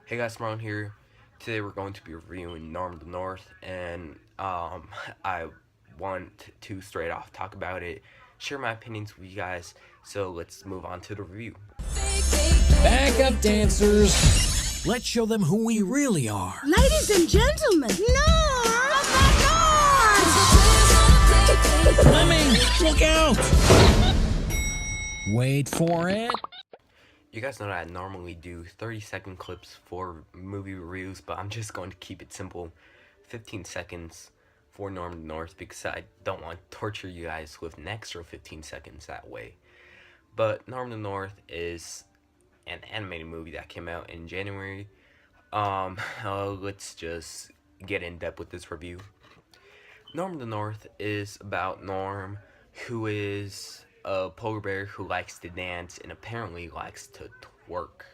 Hey guys, Marlon here. Today we're going to be reviewing Norm the North, and I want to straight off talk about it, share my opinions with you guys. So let's move on to the review. Back up, dancers. Let's show them who we really are. Ladies and gentlemen, Norm Fleming, look out! Wait for it. You guys know that I normally do 30-second clips for movie reviews, but I'm just going to keep it simple, 15 seconds for Norm the North because I don't want to torture you guys with an extra 15 seconds that way. But Norm the North is an animated movie that came out in January. Let's just get in depth with this review. Norm the North is about Norm, who is a polar bear who likes to dance and apparently likes to twerk.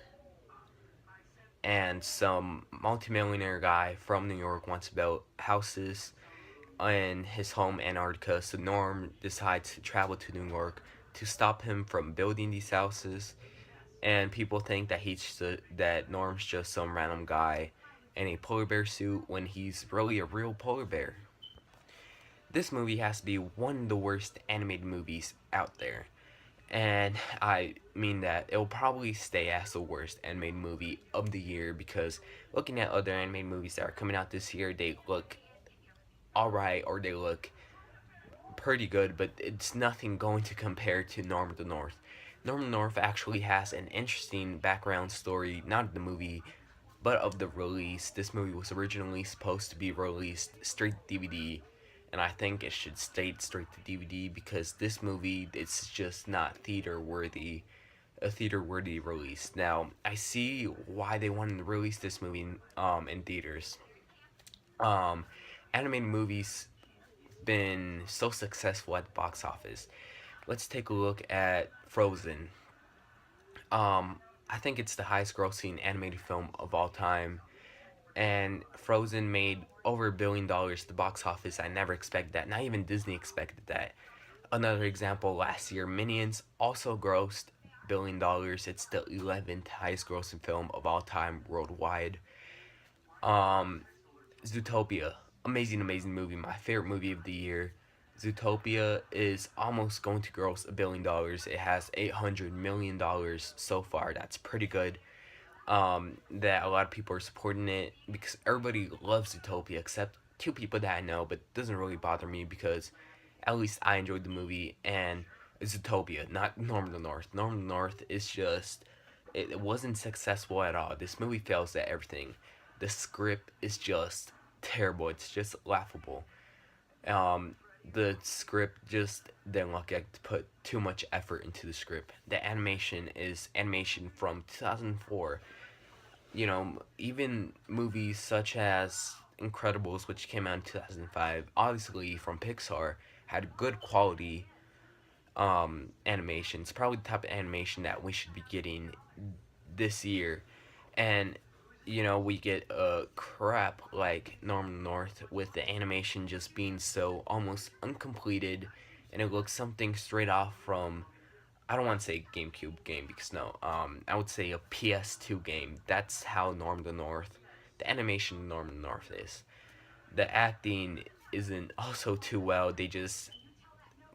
And some multimillionaire guy from New York wants to build houses in his home Antarctica, so Norm decides to travel to New York to stop him from building these houses. And people think that that Norm's just some random guy in a polar bear suit when he's really a real polar bear. This movie has to be one of the worst animated movies out there. And I mean that it'll probably stay as the worst animated movie of the year because looking at other animated movies that are coming out this year, they look alright or they look pretty good, but it's nothing going to compare to Norm of the North. Norm of the North actually has an interesting background story, not of the movie, but of the release. This movie was originally supposed to be released straight to DVD, and I think it should stay straight to DVD because this movie, it's just not a theater worthy release. Now, I see why they wanted to release this movie in theaters. Animated movies been so successful at the box office. Let's take a look at Frozen. I think it's the highest grossing animated film of all time, and Frozen made over $1 billion at the box office. I never expected that. Not even Disney expected that. Another example, last year, Minions also grossed $1 billion. It's the 11th highest grossing film of all time worldwide. Zootopia, amazing movie, my favorite movie of the year. Zootopia is almost going to gross $1 billion. It has $800 million so far. That's pretty good. That a lot of people are supporting it because everybody loves Zootopia except two people that I know, but it doesn't really bother me because at least I enjoyed the movie. And Zootopia, not Norm the North. Norm the North is just, it wasn't successful at all. This movie fails at everything. The script is just terrible. It's just laughable. The script just didn't look like to put too much effort into the script. The animation is animation from 2004. You know, even movies such as Incredibles, which came out in 2005, obviously from Pixar, had good quality animation. It's probably the type of animation that we should be getting this year. And we get a crap like Norm North with the animation just being so almost uncompleted, and it looks something straight off from, I don't want to say GameCube game because no, I would say a PS2 game. That's how Norm the North, the animation of Norm the North is. The acting isn't also too well.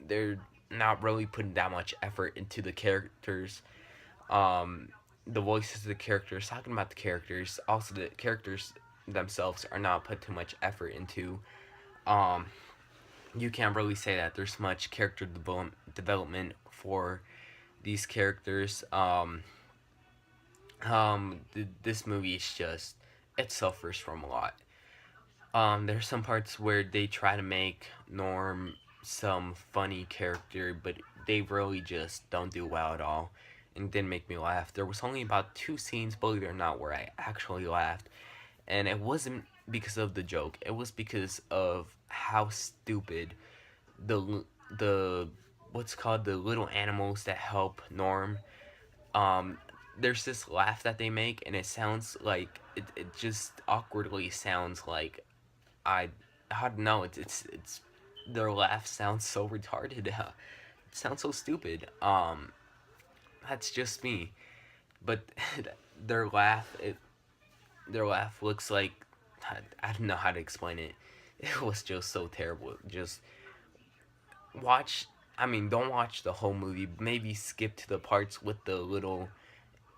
They're not really putting that much effort into the characters. The voices of the characters, talking about the characters, also the characters themselves are not put too much effort into. You can't really say that there's much character development for these characters. This movie is just, it suffers from a lot. There's some parts where they try to make Norm some funny character, but they really just don't do well at all and didn't make me laugh. There was only about 2 scenes, believe it or not, where I actually laughed. And it wasn't because of the joke. It was because of how stupid the what's called the little animals that help Norm. Um, there's this laugh that they make, and it sounds like it just awkwardly sounds like I I don't know. It's their laugh sounds so retarded. It sounds so stupid. That's just me. But their laugh, their laugh looks like, I don't know how to explain it. It was just so terrible. Just watch. I mean, don't watch the whole movie. Maybe skip to the parts with the little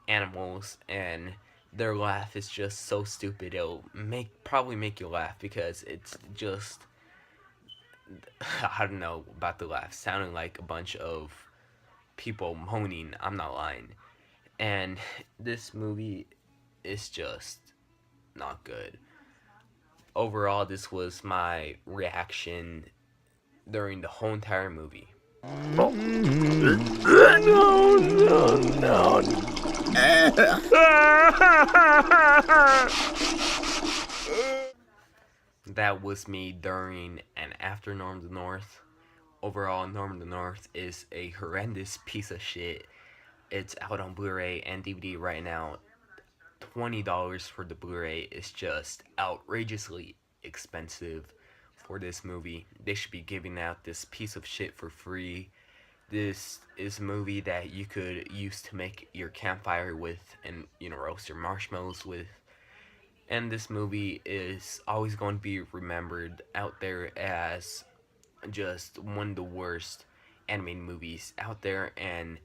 animals, and their laugh is just so stupid. It'll probably make you laugh because it's just, I don't know about the laugh, sounding like a bunch of people moaning. I'm not lying. And this movie is just not good. Overall, this was my reaction during the whole entire movie. That was me during and after Norm the North. Overall, Norm the North is a horrendous piece of shit. It's out on Blu-ray and DVD right now. $20 for the Blu-ray is just outrageously expensive for this movie. They should be giving out this piece of shit for free. This is a movie that you could use to make your campfire with and, roast your marshmallows with. And this movie is always going to be remembered out there as just one of the worst animated movies out there. And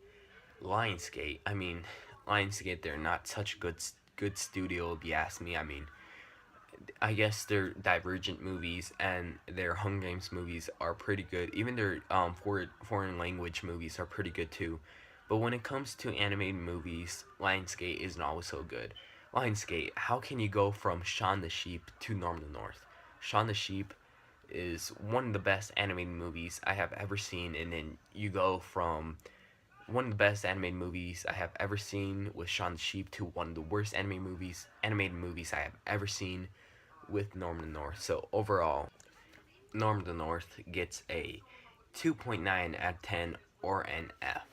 Lionsgate, Lionsgate, they're not such a good studio, if you ask me. I guess their Divergent movies and their Hunger Games movies are pretty good. Even their foreign language movies are pretty good too. But when it comes to animated movies, Lionsgate isn't always so good. Lionsgate, how can you go from Shaun the Sheep to Norm the North? Shaun the Sheep is one of the best animated movies I have ever seen, and then you go from one of the best animated movies I have ever seen with Shaun the Sheep to one of the worst animated movies I have ever seen with Norm the North. So overall, Norm the North gets a 2.9 out of 10 or an F.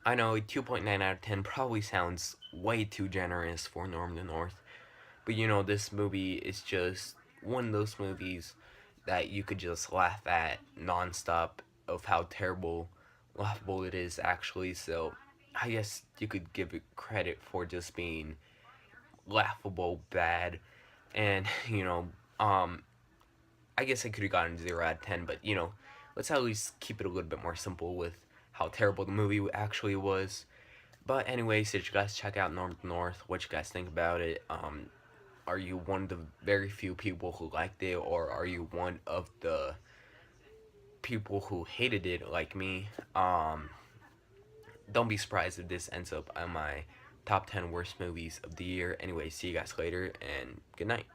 I know a 2.9 out of 10 probably sounds way too generous for Norm the North, but this movie is just one of those movies that you could just laugh at nonstop of how laughable it is actually. So I guess you could give it credit for just being laughable bad. And I guess I could have gotten 0 out of 10, but let's at least keep it a little bit more simple with how terrible the movie actually was. But anyways, did you guys check out Norm the North? What you guys think about it? Are you one of the very few people who liked it, or are you one of the people who hated it like me? Don't be surprised if this ends up on my top 10 worst movies of the year. Anyway, see you guys later, and good night.